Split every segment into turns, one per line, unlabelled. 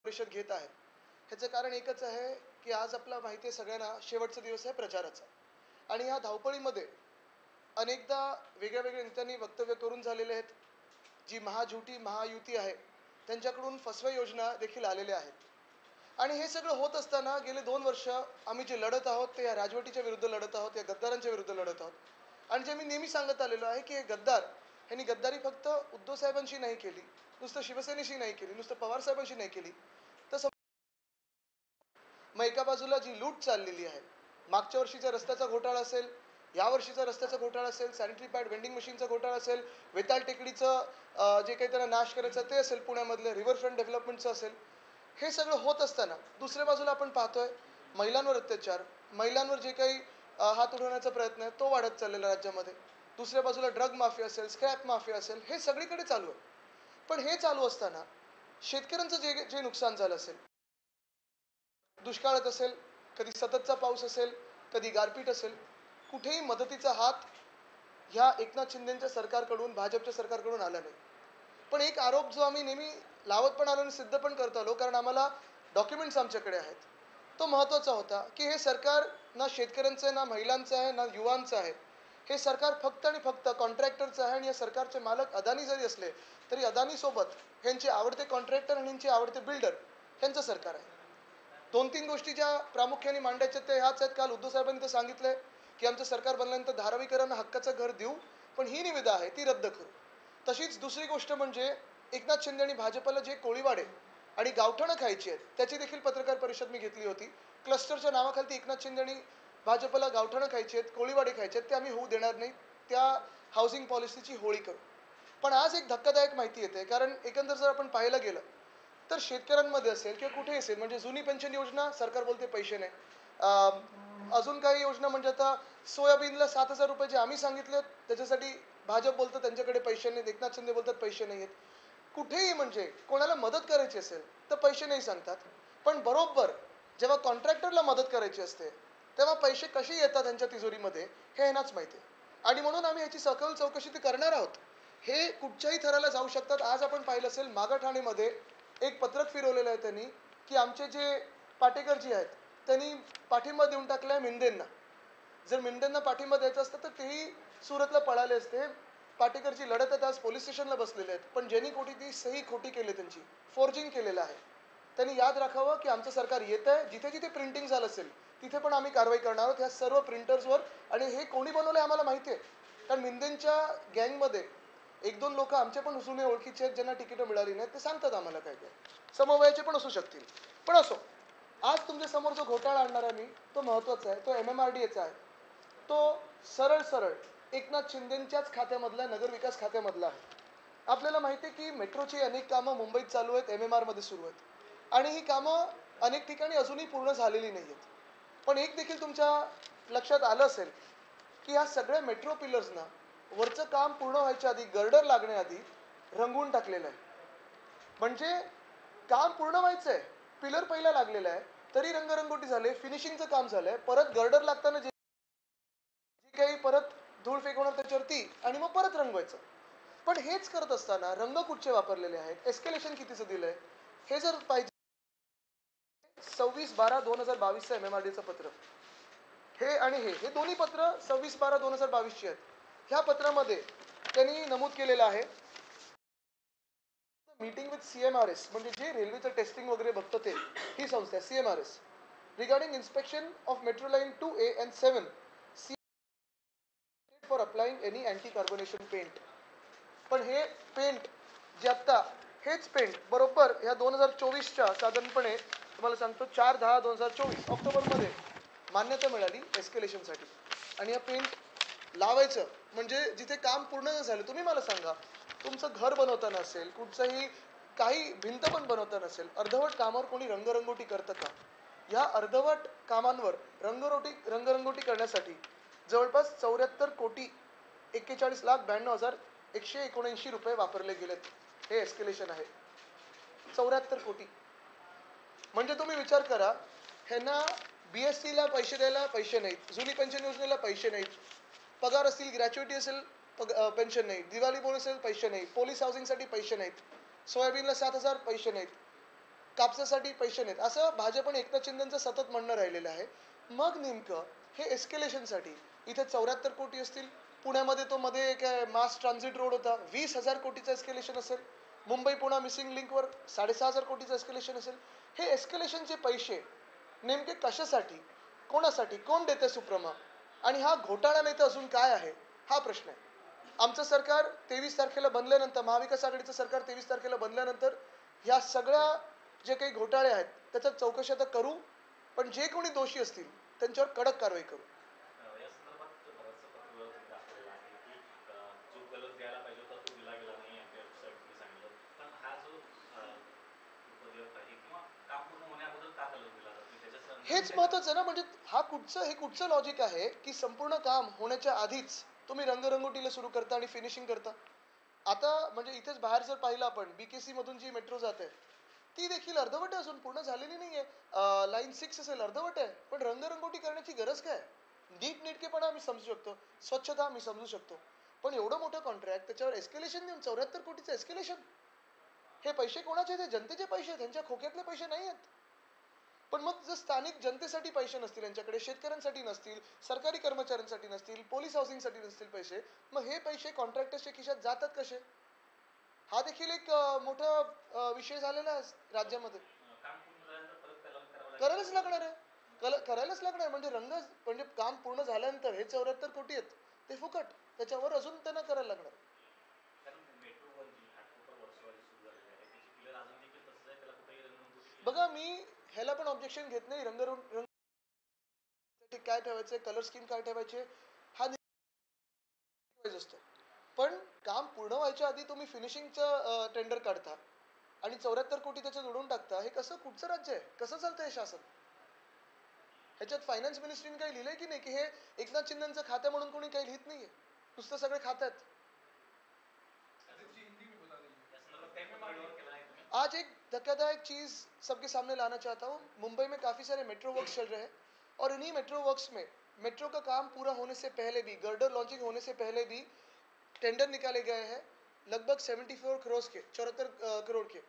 परिषद घेत आहे ह्याचं कारण एकच आहे की आज आपला माहिती आहे सगळ्यांना शेवटचा दिवस आहे प्रचाराचा आणि ह्या धावपळीमध्ये अनेकदा वेगळ्या वेगळ्या नेत्यांनी वक्तव्य करून झालेले आहेत. जी महाझुटी महायुती आहे त्यांच्याकडून फसव्या योजना देखील आलेल्या आहेत आणि हे सगळं होत असताना गेले 2 वर्ष आम्ही जे लढत आहोत ते या राजवटीच्या विरुद्ध लढत आहोत, या गद्दारांच्या विरुद्ध लढत आहोत आणि जे मी नेहमी सांगत आलेलो आहे की हे गद्दार ह्यांनी गद्दारी फक्त उद्धव साहेबांशी नाही केली, नुसतं शिवसेनेशी नाही केली, नुसतं पवार साहेबांशी नाही केली, तर मग एका बाजूला जी लूट चाललेली आहे, मागच्या वर्षीचा रस्त्याचा घोटाळा असेल, या वर्षीचा रस्त्याचा घोटाळा असेल, सॅनिटरी पॅड वेंडिंग मशीनचा घोटाळा असेल, वेताळ टेकडीचं जे काही त्यांना नाश करायचं ते असेल, पुण्यामधलं रिव्हरफ्रंट डेव्हलपमेंटचं असेल, हे सगळं होत असताना दुसऱ्या बाजूला आपण पाहतोय महिलांवर अत्याचार, महिलांवर जे काही हात उडवण्याचा प्रयत्न आहे तो वाढत चाललेला राज्यामध्ये. दुसऱ्या बाजूला ड्रग माफिया असेल, स्क्रॅप माफिया असेल, हे सगळीकडे चालू आहे. पण हे चालू असताना शेतकऱ्यांचं जे जे नुकसान झालं असेल, दुष्काळात असेल, कधी सततचा पाऊस असेल, कधी गारपीट असेल, कुठेही मदतीचा हात ह्या एकनाथ शिंदेच्या सरकारकडून, भाजपच्या सरकारकडून आला नाही. पण एक आरोप जो आम्ही नेहमी लावत पण आलो आणि सिद्ध पण करत आलो, कारण आम्हाला डॉक्युमेंट्स आमच्याकडे आहेत, तो महत्त्वाचा होता की हे सरकार ना शेतकऱ्यांचं आहे, ना महिलांचं आहे, ना युवांचं आहे. हे सरकार फक्त आणि फक्त कॉन्ट्रॅक्टरचं आहे आणि या सरकारचे मालक अदानी जरी असले तरी अदानीसोबत ह्यांचे आवडते कॉन्ट्रॅक्टर आणि ह्यांचे आवडते बिल्डर ह्यांचं सरकार आहे. 2-3 गोष्टी ज्या प्रामुख्याने मांडायच्या त्या ह्याच आहेत. काल उद्धव साहेबांनी तर सांगितलंय की आमचं सरकार बनल्यानंतर धारावीकरांना हक्काचं घर देऊ, पण ही निविदा आहे ती रद्द करू. तशीच दुसरी गोष्ट म्हणजे एकनाथ शिंदे आणि भाजपला जे कोळीवाडे आणि गावठाणं खायची आहेत त्याची देखील पत्रकार परिषद मी घेतली होती. क्लस्टरच्या नावाखाली एकनाथ शिंदे आणि भाजपला गावठाणं खायची आहेत, कोळीवाडे खायचे आहेत, ते आम्ही होऊ देणार नाही. त्या हाऊसिंग पॉलिसीची होळी करू. पण आज एक धक्कादायक माहिती येते, कारण एकंदर जर आपण पाहायला गेलं तर शेतकऱ्यांमध्ये असेल किंवा कुठेही असेल, म्हणजे जुनी पेन्शन योजना सरकार बोलते पैसे नाही. अजून काही योजना म्हणजे आता सोयाबीनला 7,000 रुपये जे आम्ही सांगितले त्याच्यासाठी भाजप बोलतं त्यांच्याकडे पैसे नाहीत, एकनाथ शिंदे बोलतात पैसे नाही आहेत. कुठेही म्हणजे कोणाला मदत करायची असेल तर पैसे नाही सांगतात, पण बरोबर जेव्हा कॉन्ट्रॅक्टरला मदत करायची असते तेव्हा पैसे कसे येतात त्यांच्या तिजोरीमध्ये हे यांनाच माहिती आहे. आणि म्हणून आम्ही याची सखोल चौकशी ती करणार आहोत. हे कुठच्याही थराला जाऊ शकतात. आज आपण पाहिलं असेल मागाठाणेमध्ये एक पत्रक फिरवलेलं आहे त्यांनी की आमचे जे पाटेकरजी आहेत त्यांनी पाठिंबा देऊन टाकलाय मिंदेंना. जर मिंदेंना पाठिंबा द्यायचा असतं तर तेही सुरतला पळाले असते. पाटेकरची लढत आहेत, आज पोलीस स्टेशनला बसलेले आहेत, पण ज्यांनी खोटी ती सही खोटी केली, त्यांची फोर्जिंग केलेलं आहे. त्यांनी याद राखावं की आमचं सरकार येत आहे, जिथे जिथे प्रिंटिंग झालं असेल तिथे पण आम्ही कारवाई करणार आहोत ह्या सर्व प्रिंटर्सवर. आणि हे कोणी बनवलं आम्हाला माहिती आहे, कारण मिंदेंच्या गँगमध्ये 1-2 लोक आमचे पण जुने ओळखीचे आहेत ज्यांना तिकीटं मिळाली नाहीत, ते सांगतात आम्हाला काय काय, समवयाचे पण असू शकतील. पण असो, आज तुमच्या समोर जो घोटाळा आणणारा मी तो महत्त्वाचा आहे, तो MMRDAचा आहे. तो सरळ सरळ एकनाथ शिंदेच्याच खात्यामधला, नगरविकास खात्यामधला आहे. आपल्याला माहिती आहे की मेट्रोची अनेक कामं मुंबईत चालू आहेत, MMR मध्ये सुरू आहेत आणि ही कामं अनेक ठिकाणी अजूनही पूर्ण झालेली नाही आहेत. पण एक देखील तुमच्या लक्षात आलं असेल की ह्या सगळ्या मेट्रो पिलर्सना वरचं काम पूर्ण व्हायच्या आधी, गर्डर लागण्याआधी रंगवून टाकलेलं आहे. म्हणजे काम पूर्ण व्हायचं आहे, पिलर पहिला लागलेला आहे तरी रंगरंगोटी झाले, फिनिशिंगचं काम झालंय, परत गर्डर लागताना जे काही परत धूळ फेकवणार त्याच्यावरती आणि मग परत रंगवायचं. पण हेच करत असताना रंग कुठचे वापरलेले आहेत, एस्केलेशन कितीचं दिलंय, हे जर पाहिजे 26/12/2022चं MMRDAचं पत्र, हे आणि हे दोन्ही पत्र 26/12/2022ची आहेत. ह्या पत्रामध्ये त्यांनी नमूद केलेलं आहे मीटिंग विथ CMRS, म्हणजे जे रेल्वेचं टेस्टिंग वगैरे बघतं ते, ही संस्था आहे CMRS, regarding inspection of metro line 2A and 7 for applying any anti carbonation paint. पण हे पेंट जे आत्ता हेच पेंट बरोबर ह्या 2024च्या साधारणपणे तुम्हाला सांगतो 4/10/2024 ऑक्टोबरमध्ये मान्यता मिळाली एस्केलेशनसाठी. आणि हा पेंट लावायचं म्हणजे जिथे काम पूर्ण न झालं, तुम्ही मला सांगा, तुमचं घर बनवताना असेल, कुठचंही काही भिंत पण बनवताना असेल, अर्धवट कामावर कोणी रंगरंगोटी करतं का? या अर्धवट कामांवर रंगरंगोटी करण्यासाठी जवळपास 74,41,92,179 रुपये वापरले गेलेत. हे एस्केलेशन आहे, 74 कोटी. म्हणजे तुम्ही विचार करा, ह्यांना BSc ला पैसे द्यायला पैसे नाहीत, जुनी पेन्शन योजनेला पैसे नाहीत, पगार असतील, ग्रॅच्युइटी असेल पेन्शन नाही, दिवाळी बोनस असेल पैसे नाही, पोलीस हाऊसिंगसाठी पैसे नाहीत, सोयाबीनला 7,000 पैसे नाहीत. कापसासाठी पैसे नाहीत असं भाजप आणि एकनाथ शिंदेचं सतत म्हणणं राहिलेलं आहे. मग नेमकं हे एस्केलेशनसाठी इथे 74 कोटी असतील, पुण्यामध्ये तो मध्ये एक मास ट्रान्झिट रोड होता 20,000 कोटीचं एस्केलेशन असेल, मुंबई पुणा मिसिंग लिंकवर 6,500 कोटीचं एस्केलेशन असेल. हे एस्केलेशनचे पैसे नेमके कशासाठी, कोणासाठी, कोण देते सुप्रमा, आणि हा घोटाळा नाही तर अजून काय आहे, हा प्रश्न आहे. आमचं सरकार 23 तारखेला बनल्यानंतर, महाविकास आघाडीचं सरकार 23 तारखेला बनल्यानंतर ह्या सगळ्या जे काही घोटाळे आहेत त्याच्यात चौकशी आता करू, पण जे कोणी दोषी असतील त्यांच्यावर कडक कारवाई करू.
या संदर्भात बरंचसं पत्रव्यवहार तुम्ही दाखवलेला आहे की जो कलर द्यायला पाहिजे होता तो दिला गेला नाही एमपीआर साईड तुम्ही सांगितलं. पण हा जो उपद्व्याप आहे किंवा काम पूर्ण होण्या अगोदर का कलर दिला जातो त्याच्या
हेच महत्वाचं आहे ना, म्हणजे हे कुठचं लॉजिक आहे की संपूर्ण काम होण्याच्या आधीच तुम्ही रंगरंगोटीला सुरू करता आणि फिनिशिंग करता. आता म्हणजे इथेच बाहेर जर पाहिलं आपण बीकेसी मधून जी मेट्रो जाते ती देखील अर्धवट आहे, अजून पूर्ण झालेली नाहीये. लाईन 6 असेल अर्धवट आहे, पण रंगरंगोटी करण्याची गरज काय? नीट नेटकेपणा आम्ही समजू शकतो, स्वच्छता आम्ही समजू शकतो, पण एवढं मोठं कॉन्ट्रॅक्ट त्याच्यावर एस्केलेशन देऊन 74 कोटीचं एस्केलेशन. हे पैसे कोणाचे? ते जनतेचे पैसे, त्यांच्या खोक्यातले पैसे नाही आहेत. पण मग जर स्थानिक जनतेसाठी पैसे नसतील यांच्याकडे, शेतकऱ्यांसाठी नसतील, सरकारी कर्मचाऱ्यांसाठी नसतील, पोलीस हाऊसिंगसाठी नसतील पैसे, मग हे पैसे कॉन्ट्रॅक्टर्सच्या खिशात जातात कसे? हा देखील एक मोठा विषय झालेला आहे राज्यामध्ये.
काम पूर्ण झाल्यानंतर परत त्याला करावं लागेल.
करायलाच लागणार आहे, करायलाच लागणार आहे. म्हणजे काम पूर्ण झाल्यानंतर हे 74 कोटी आहेत ते फुकट, त्याच्यावर अजून त्यांना करायला लागणार.
कारण मेट्रो वन जी घाटकोपर वर्षावाली सुरू झालेली आहे त्याची क्लिअर अजून देखील तसंच आहे, त्याला कुठेही रंगरंगोटी
बघा, मी ह्याला पण ऑब्जेक्शन घेत नाही. रंग काय ठेवायचे, कलर स्कीम काय ठेवायचे, हा निर्णय असतो. पण काम पूर्ण व्हायच्या आधी तुम्ही फिनिशिंगचं टेंडर काढता आणि 74 कोटी त्याच्यात उडवून टाकता. हे कसं, कुठचं राज्य आहे, कसं चालतं हे शासन? ह्याच्यात फायनान्स मिनिस्ट्रीने काही लिहिलंय की नाही की हे एकनाथ शिंदेचं खातं म्हणून कोणी काही लिहित नाहीये, नुसतं सगळे खात्यात. आज एक धक्कादायक चीज सबके सामने लाना चाहता हूँ. मुंबई में काफी सारे मेट्रो वर्क्स चल रहे हैं और इन्हीं मेट्रो वर्क्स में मेट्रो का काम पूरा होने से पहले भी, गर्डर लॉन्चिंग होने से पहले भी टेंडर निकाले गए हैं लगभग 74 करोड़ के, 74 करोड़ के.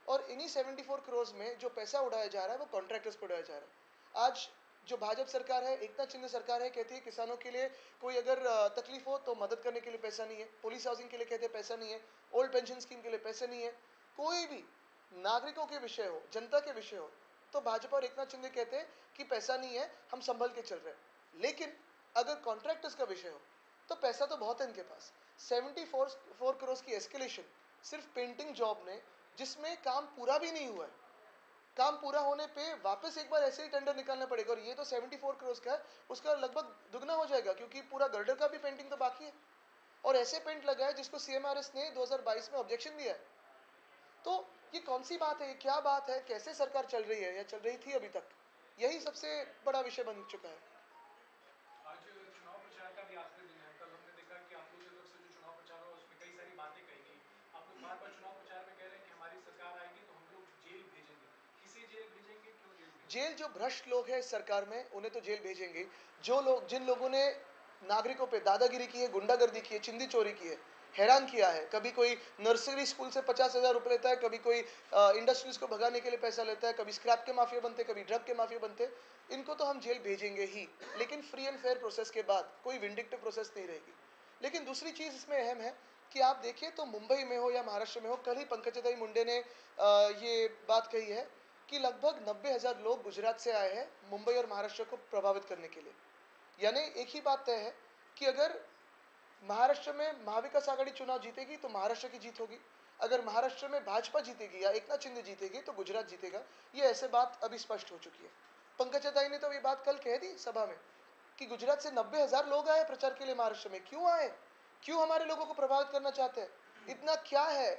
और इन्हीं 74 करोड़ में जो पैसा उड़ाया जा रहा है वो कॉन्ट्रैक्टर्स पर उड़ाया जा रहा है. आज जो भाजपा सरकार है, एकनाथ शिंदे सरकार है, कहती है किसानों के लिए कोई अगर तकलीफ हो तो मदद करने के लिए पैसा नहीं है, पुलिस हाउसिंग के लिए कहते हैं पैसा नहीं है, ओल्ड पेंशन स्कीम के लिए पैसे नहीं है, कोई भी नागरिकों के विषय हो, जनता के विषय हो, तो भाजपा और एकनाथ शिंदे कहते हैं कि पैसा नहीं है, हम संभल के चल रहे हैं. लेकिन अगर कॉन्ट्रैक्टर्स का विषय हो तो पैसा तो बहुत है इनके पास. 74 करोड़ की एस्केलेशन सिर्फ पेंटिंग जॉब ने, जिसमें काम पूरा भी नहीं हुआ है. काम पूरा होने पे वापस एक बार ऐसे ही टेंडर निकालना पड़ेगा, और ये तो 74 करोड़ का है, उसका लगभग दुगना हो जाएगा क्योंकि पूरा गर्डर का भी पेंटिंग तो बाकी है. और ऐसे पेंट लगा है जिसको सीएमआरएस ने 2022 में ऑब्जेक्शन दिया है. तो ये कौन सी बात है, क्या बात है, कैसे सरकार चल रही है या चल रही थी अभी तक, यही सबसे बड़ा विषय बन चुका है.
आज चुनाव प्रचार का भी आखिरी दिन है. कल हमने देखा कि आप लोगों की तरफ से जो चुनाव प्रचार हुआ उसमें कई सारी बातें कही गई. आप लोग बार बार चुनाव प्रचार में कह रहे हैं कि हमारी सरकार आएगी तो हम लोग जेल भेजेंगे. किसे जेल भेजेंगे, क्यों जेल भेजेंगे?
जेल जो भ्रष्ट लोग हैं इस सरकार में उन्हें तो जेल भेजेंगे. जिन लोगों ने नागरिकों पे दादागिरी की है, गुंडागर्दी की है, चिंदी चोरी की है, हैरान किया है, कभी कोई नर्सरी स्कूल से 50,000 रुपए लेता है, कभी कोई इंडस्ट्रीज को भगाने के लिए पैसा लेता है, कभी स्क्रैप के माफिया बनते, कभी ड्रग के माफिया बनते, इनको तो हम जेल भेजेंगे ही, लेकिन फ्री एंड फेयर प्रोसेस के बाद, कोई विंडिक्टिव प्रोसेस नहीं रहेगी. लेकिन दूसरी चीज इसमें अहम है कि आप देखिए तो मुंबई में हो या महाराष्ट्र में हो, कल ही पंकजाताई मुंडे ने ये बात कही है कि लगभग 90,000 लोग गुजरात से आए हैं मुंबई और महाराष्ट्र को प्रभावित करने के लिए. यानी एक ही बात तय है कि अगर महाराष्ट्र में महाविकास आघाड़ी चुनाव जीतेगी तो महाराष्ट्र की जीत होगी, अगर महाराष्ट्र में भाजपा जीतेगी या एकनाथ शिंदे जीतेगी तो गुजरात जीतेगा. ये ऐसे बात अभी स्पष्ट हो चुकी है. पंकजाताई ने तो ये बात कल कह दी सभा में कि गुजरात से 90,000 लोग आए प्रचार के लिए महाराष्ट्र में. क्यों आए, क्यों हमारे लोगों को प्रभावित करना चाहते हैं? इतना क्या है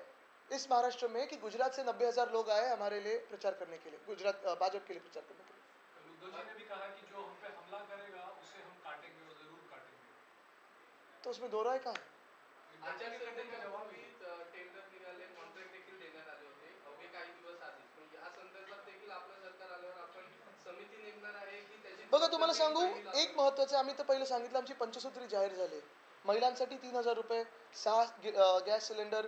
इस महाराष्ट्र में कि गुजरात से 90,000 लोग आए हमारे लिए प्रचार करने के लिए, गुजरात भाजपा के लिए प्रचार करने के लिए.
उद्धव जी ने भी कहा कि जो हम पे हमला करेगा उसे हम काटेंगे और जरूर काटेंगे.
तो उसमें दो राय कहाँ है?
आचारसंहितेच्या बाबतीत टेंडर निघाले, कॉन्ट्रॅक्ट देखील देण्यात आले होते अवघे काही दिवस आधीच. पण या संदर्भात देखील आपलं सरकार आल्यावर आपण समिती नेमणार आहे की त्याची?
बघा, तुम्हाला सांगू एक महत्त्वाचं, आम्ही तर पहिलं सांगितलं आमची पंचसूत्री जाहीर झाली. महिलांसाठी 3,000 रुपये, 6 गॅस सिलेंडर,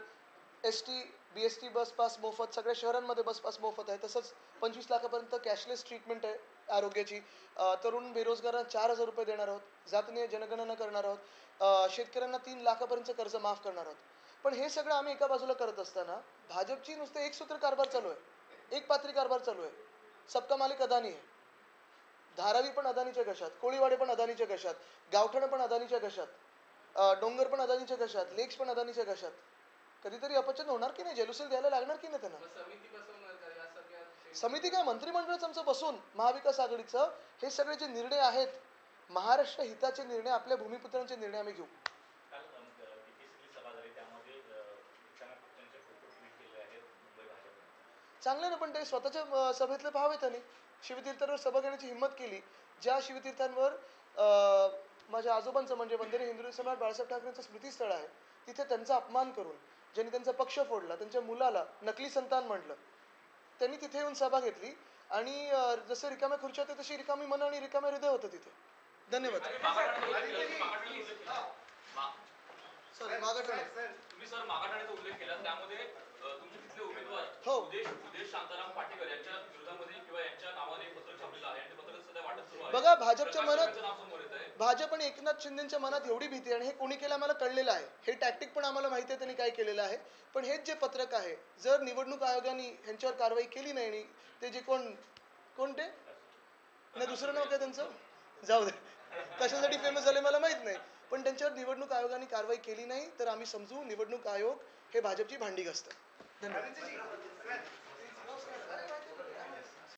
ST BST बस पास मोफत, सगळ्या शहरांमध्ये बस पास मोफत आहे. तसंच 25 लाखापर्यंत कॅशलेस ट्रीटमेंट आहे आरोग्याची. तरुण बेरोजगारांना 4,000 रुपये देणार आहोत. जातीय जनगणना करणार आहोत. शेतकऱ्यांना 3 लाखापर्यंत कर्ज माफ करणार आहोत. पण हे सगळं आम्ही एका बाजूला करत असताना भाजपची नुसते एक सूत्र कारभार चालू आहे, एक पात्री कारभार चालू आहे. सबका मालिक अदानी आहे. धारावी पण अदानीच्या घशात, कोळीवाडे पण अदानीच्या घशात, गावठण पण अदानीच्या घशात, डोंगर पण अदानीच्या घशात, लेक्स पण अदानीच्या घशात. कधीतरी अपचन होणार की नाही? जेलुसील द्यायला लागणार की नाही त्यांना?
मग समिती बसवणार का या सगळ्या
समिती काय, मंत्रिमंडळच आमचं बसून महाविकास आघाडीचं हे सगळे जे निर्णय आहेत, महाराष्ट्र हिताचे निर्णय, आपल्या भूमिपुत्रांचे निर्णय आम्ही घेऊ.
काल DKCली सभा झाली त्यामध्ये त्यांचे फोटो ट्विट केले आहेत मुंबई भाजपने.
चांगलं ना, पण ते स्वतःच्या सभेतले पाहावे त्यांनी. शिवतीर्थांवर सभा घेण्याची हिंमत केली. ज्या शिवतीर्थांवर माझ्या आजोबांचं म्हणजे वंदनीय हिंदू सम्राट बाळासाहेब ठाकरेंचं स्मृतीस्थळ आहे, तिथे त्यांचा अपमान करून, ज्यांनी त्यांचा पक्ष फोडला, त्यांच्या मुलाला नकली संतान म्हटलं, त्यांनी तिथे येऊन सभा घेतली. आणि जसं रिकाम्या खुर्च्या होत्या तशी रिकामी मन आणि रिकाम्या हृदय होतं तिथे. धन्यवाद. सॉरी, मागाठाणे.
तुम्ही सर मागाठाण्याचा उल्लेख केला, त्यामध्ये तुमचे तिथले उमेदवार
हो.
उदेश शांताराम पाटेकर यांच्या विरोधामध्ये किंवा यांच्या नावाने एक पत्रक छापलेलं आहे आणि ते पत्रक सध्या वाटत सुरू आहे.
बघा, भाजपच्या
प्रकाश
मनात
आंबेडकरचं नाव समोर येत आहे.
भाजप आणि एकनाथ शिंदेच्या मनात एवढी भीती आहे आणि हे कोणी केलं आम्हाला कळलेलं आहे. हे टॅक्टिक पण आम्हाला माहिती आहे त्यांनी काय केलेलं आहे. पण हेच जे पत्रक आहे, जर निवडणूक आयोगाने ह्यांच्यावर कारवाई केली नाही आणि ते जे कोण ते नाही, दुसरं नाव काय त्यांचं, जाऊ दे, कशासाठी फेमस झाले मला माहित नाही, पण त्यांच्यावर निवडणूक आयोगाने कारवाई केली नाही तर आम्ही समजू निवडणूक आयोग हे भाजपची भांडी घासतं. धन्यवाद.